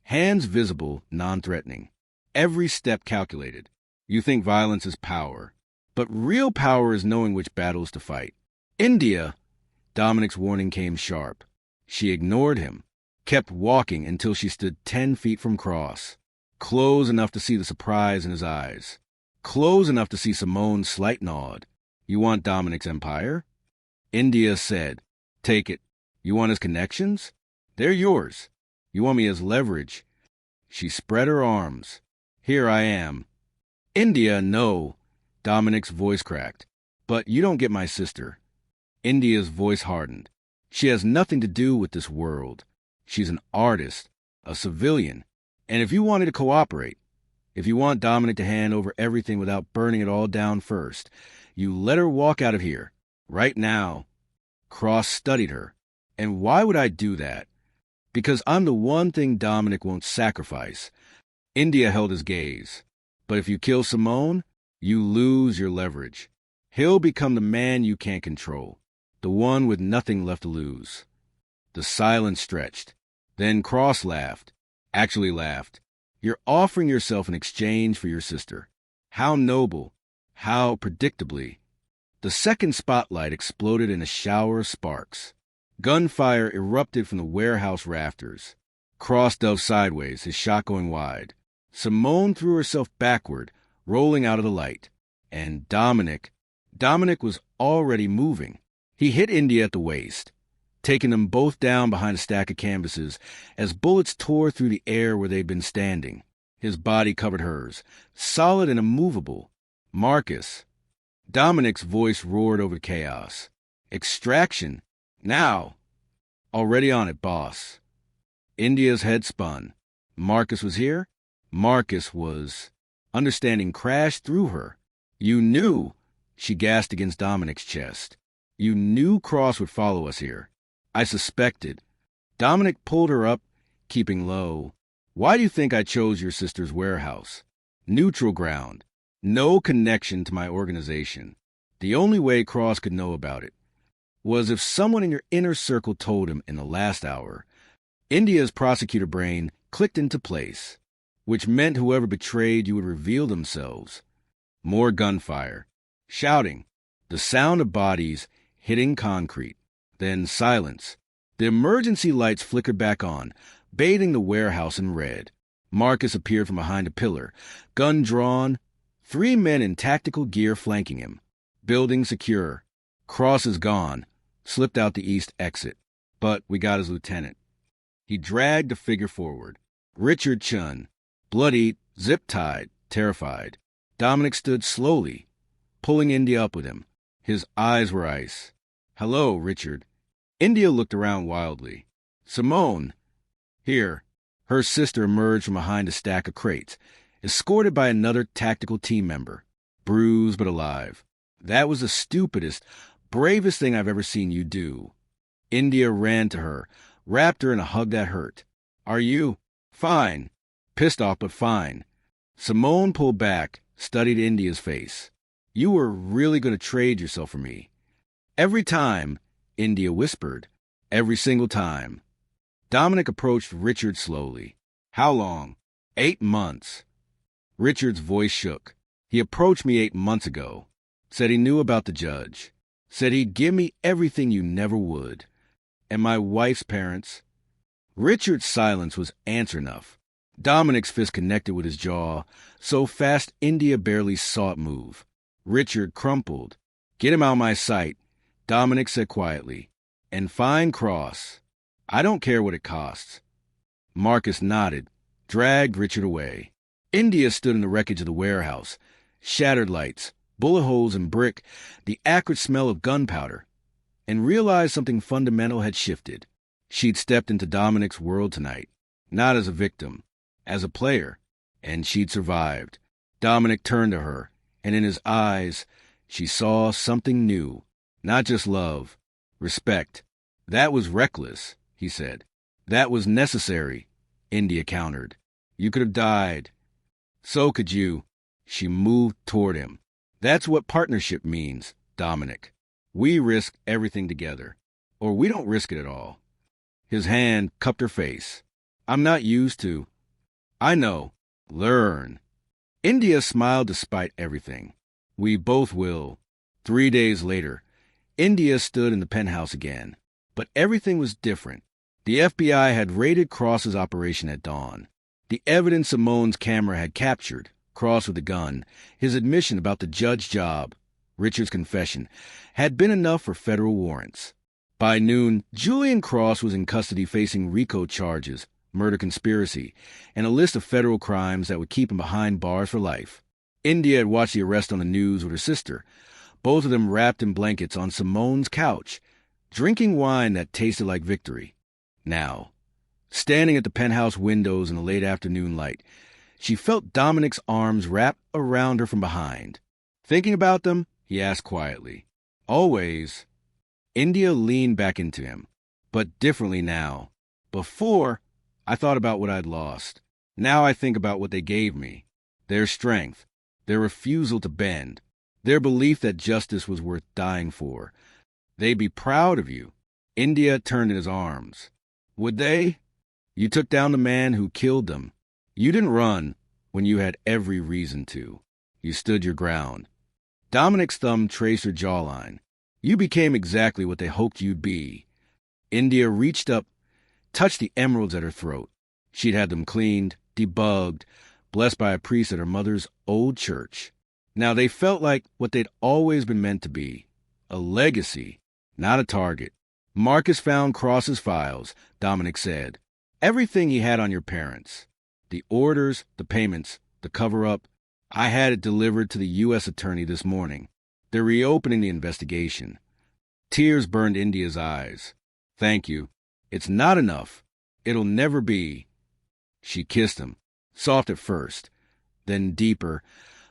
hands visible, non-threatening. Every step calculated. You think violence is power. But real power is knowing which battles to fight. India! Dominic's warning came sharp. She ignored him, kept walking until she stood 10 feet from Cross. Close enough to see the surprise in his eyes. Close enough to see Simone's slight nod. You want Dominic's empire? India said, take it. You want his connections? They're yours. You want me as leverage? She spread her arms. Here I am. India, no. Dominic's voice cracked. But you don't get my sister. India's voice hardened. She has nothing to do with this world. She's an artist, a civilian. And if you wanted to cooperate, if you want Dominic to hand over everything without burning it all down first, you let her walk out of here, right now. Cross studied her. And why would I do that? Because I'm the one thing Dominic won't sacrifice. India held his gaze. But if you kill Simone, you lose your leverage. He'll become the man you can't control, the one with nothing left to lose. The silence stretched. Then Cross laughed. Actually laughed. You're offering yourself in exchange for your sister. How noble. How predictably. The second spotlight exploded in a shower of sparks. Gunfire erupted from the warehouse rafters. Cross dove sideways, his shot going wide. Simone threw herself backward, rolling out of the light. And Dominic was already moving. He hit India at the waist, taking them both down behind a stack of canvases as bullets tore through the air where they'd been standing. His body covered hers, solid and immovable. Marcus. Dominic's voice roared over the chaos. Extraction. Now. Already on it, boss. India's head spun. Marcus was here? Marcus was. Understanding crashed through her. You knew, she gasped against Dominic's chest. You knew Cross would follow us here. I suspected. Dominic pulled her up, keeping low. Why do you think I chose your sister's warehouse? Neutral ground. No connection to my organization. The only way Cross could know about it was if someone in your inner circle told him in the last hour. India's prosecutor brain clicked into place, which meant whoever betrayed you would reveal themselves. More gunfire. Shouting. The sound of bodies hitting concrete. Then silence. The emergency lights flickered back on, bathing the warehouse in red. Marcus appeared from behind a pillar, gun drawn, 3 men in tactical gear flanking him. Building secure. Cross is gone. Slipped out the east exit. But we got his lieutenant. He dragged the figure forward. Richard Chun. Bloodied, zip-tied, terrified. Dominic stood slowly, pulling India up with him. His eyes were ice. Hello, Richard. India looked around wildly. Simone. Here. Her sister emerged from behind a stack of crates, escorted by another tactical team member, bruised but alive. That was the stupidest, bravest thing I've ever seen you do. India ran to her, wrapped her in a hug that hurt. Are you? Fine. Pissed off, but fine. Simone pulled back, studied India's face. You were really going to trade yourself for me. Every time, India whispered. Every single time. Dominic approached Richard slowly. How long? 8 months. Richard's voice shook. He approached me 8 months ago. Said he knew about the judge. Said he'd give me everything you never would. And my wife's parents. Richard's silence was answer enough. Dominic's fist connected with his jaw, so fast India barely saw it move. Richard crumpled. Get him out of my sight, Dominic said quietly. And find Cross. I don't care what it costs. Marcus nodded, dragged Richard away. India stood in the wreckage of the warehouse. Shattered lights, bullet holes in brick, the acrid smell of gunpowder, and realized something fundamental had shifted. She'd stepped into Dominic's world tonight, not as a victim, as a player, and she'd survived. Dominic turned to her, and in his eyes, she saw something new, not just love, respect. That was reckless, he said. That was necessary, India countered. You could have died. So could you. She moved toward him. That's what partnership means, Dominic. We risk everything together, or we don't risk it at all. His hand cupped her face. I'm not used to. I know. Learn. India smiled despite everything. We both will. 3 days later, India stood in the penthouse again. But everything was different. The FBI had raided Cross's operation at dawn. The evidence Simone's camera had captured, Cross with a gun, his admission about the judge job, Richard's confession, had been enough for federal warrants. By noon, Julian Cross was in custody facing RICO charges, murder conspiracy, and a list of federal crimes that would keep him behind bars for life. India had watched the arrest on the news with her sister, both of them wrapped in blankets on Simone's couch, drinking wine that tasted like victory. Now, standing at the penthouse windows in the late afternoon light, she felt Dominic's arms wrapped around her from behind. Thinking about them? He asked quietly. Always. India leaned back into him, but differently now. Before, I thought about what I'd lost. Now I think about what they gave me. Their strength, their refusal to bend. their belief that justice was worth dying for. They'd be proud of you. India turned in his arms. Would they? You took down the man who killed them. You didn't run when you had every reason to. You stood your ground. Dominic's thumb traced her jawline. You became exactly what they hoped you'd be. India reached up, touched the emeralds at her throat. She'd had them cleaned, debugged, blessed by a priest at her mother's old church. Now they felt like what they'd always been meant to be, a legacy, not a target. Marcus found Cross's files, Dominic said. Everything he had on your parents. The orders, the payments, the cover-up. I had it delivered to the U.S. attorney this morning. They're reopening the investigation. Tears burned India's eyes. Thank you. It's not enough. It'll never be. She kissed him, soft at first, then deeper,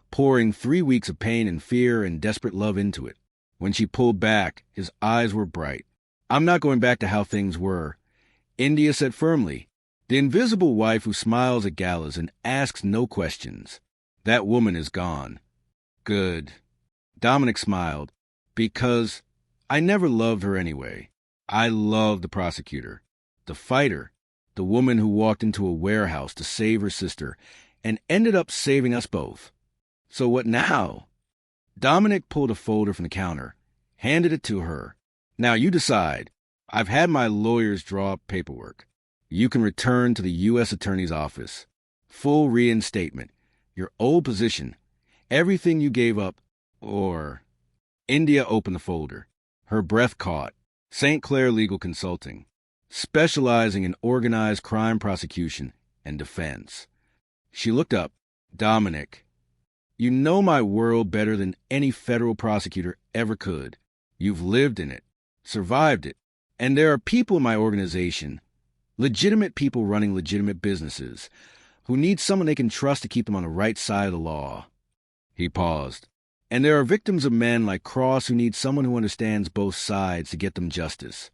pouring 3 weeks of pain and fear and desperate love into it. When she pulled back, his eyes were bright. I'm not going back to how things were. India said firmly, the invisible wife who smiles at galas and asks no questions. That woman is gone. Good. Dominic smiled. Because I never loved her anyway. I loved the prosecutor, the fighter, the woman who walked into a warehouse to save her sister and ended up saving us both. So what now? Dominic pulled a folder from the counter, handed it to her. Now you decide. I've had my lawyers draw up paperwork. You can return to the U.S. Attorney's office. Full reinstatement. Your old position. Everything you gave up. Or... India opened the folder. Her breath caught. St. Clair Legal Consulting. Specializing in organized crime prosecution and defense. She looked up. Dominic, you know my world better than any federal prosecutor ever could. You've lived in it, survived it, and there are people in my organization, legitimate people running legitimate businesses, who need someone they can trust to keep them on the right side of the law. He paused. And there are victims of men like Cross who need someone who understands both sides to get them justice.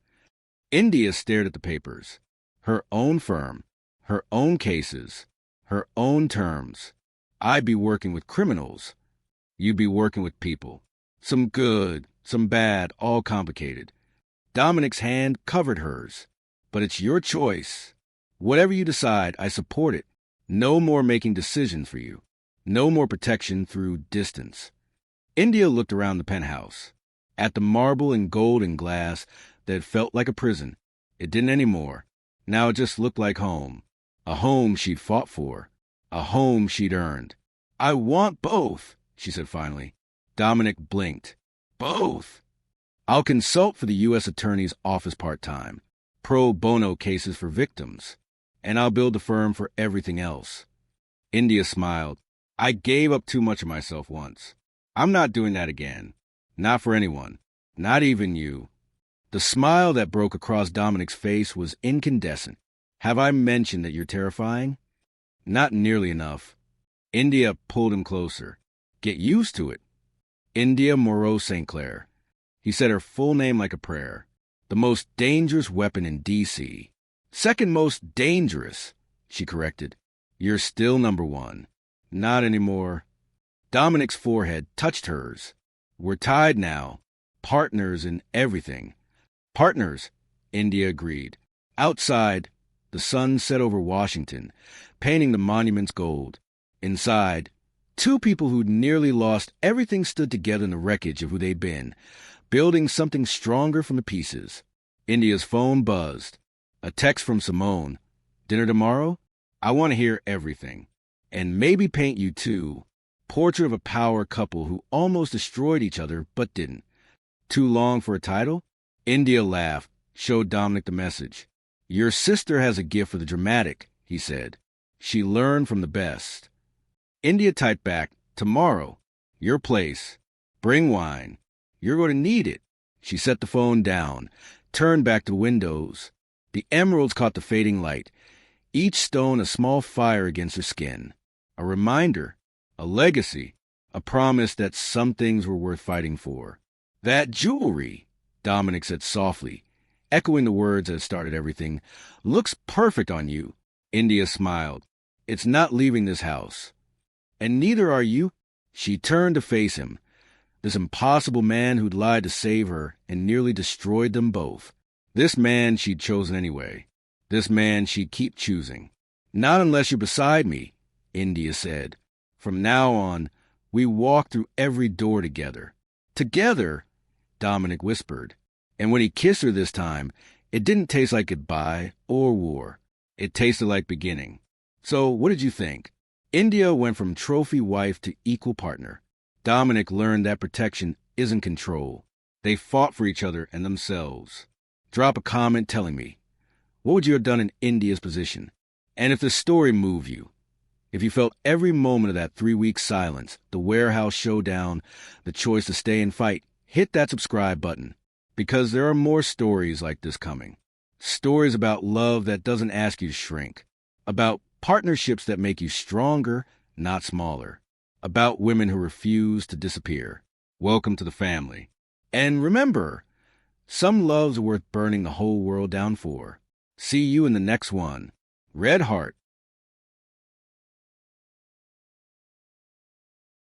India stared at the papers. Her own firm, her own cases, her own terms. I'd be working with criminals. You'd be working with people. Some good, some bad, all complicated. Dominic's hand covered hers. But it's your choice. Whatever you decide, I support it. No more making decisions for you. No more protection through distance. India looked around the penthouse. At the marble and gold and glass that felt like a prison. It didn't anymore. Now it just looked like home. A home she'd fought for. A home she'd earned. I want both, she said finally. Dominic blinked. Both. I'll consult for the U.S. Attorney's office part-time. Pro bono cases for victims. And I'll build a firm for everything else. India smiled. I gave up too much of myself once. I'm not doing that again. Not for anyone. Not even you. The smile that broke across Dominic's face was incandescent. Have I mentioned that you're terrifying? Not nearly enough. India pulled him closer. Get used to it. India Moreau St. Clair. He said her full name like a prayer. The most dangerous weapon in D.C. Second most dangerous, she corrected. You're still number one. Not anymore. Dominic's forehead touched hers. We're tied now. Partners in everything. Partners, India agreed. Outside, the sun set over Washington, painting the monuments gold. Inside, two people who'd nearly lost everything stood together in the wreckage of who they'd been, building something stronger from the pieces. India's phone buzzed. A text from Simone. Dinner tomorrow? I want to hear everything. And maybe paint you too. Portrait of a power couple who almost destroyed each other but didn't. Too long for a title? India laughed, showed Dominic the message. Your sister has a gift for the dramatic, he said. She learned from the best. India typed back, tomorrow. Your place. Bring wine. You're going to need it. She set the phone down, turned back to windows. The emeralds caught the fading light, each stone a small fire against her skin. A reminder. A legacy, a promise that some things were worth fighting for. That jewelry, Dominic said softly, echoing the words that started everything, looks perfect on you. India smiled. It's not leaving this house. And neither are you. She turned to face him. This impossible man who'd lied to save her and nearly destroyed them both. This man she'd chosen anyway. This man she'd keep choosing. Not unless you're beside me, India said. From now on, we walk through every door together. Together, Dominic whispered. And when he kissed her this time, it didn't taste like goodbye or war. It tasted like beginning. So what did you think? India went from trophy wife to equal partner. Dominic learned that protection isn't control. They fought for each other and themselves. Drop a comment telling me, what would you have done in India's position? And if the story moved you, if you felt every moment of that 3-week silence, the warehouse showdown, the choice to stay and fight, hit that subscribe button. Because there are more stories like this coming. Stories about love that doesn't ask you to shrink. About partnerships that make you stronger, not smaller. About women who refuse to disappear. Welcome to the family. And remember, some loves are worth burning the whole world down for. See you in the next one. Red Heart.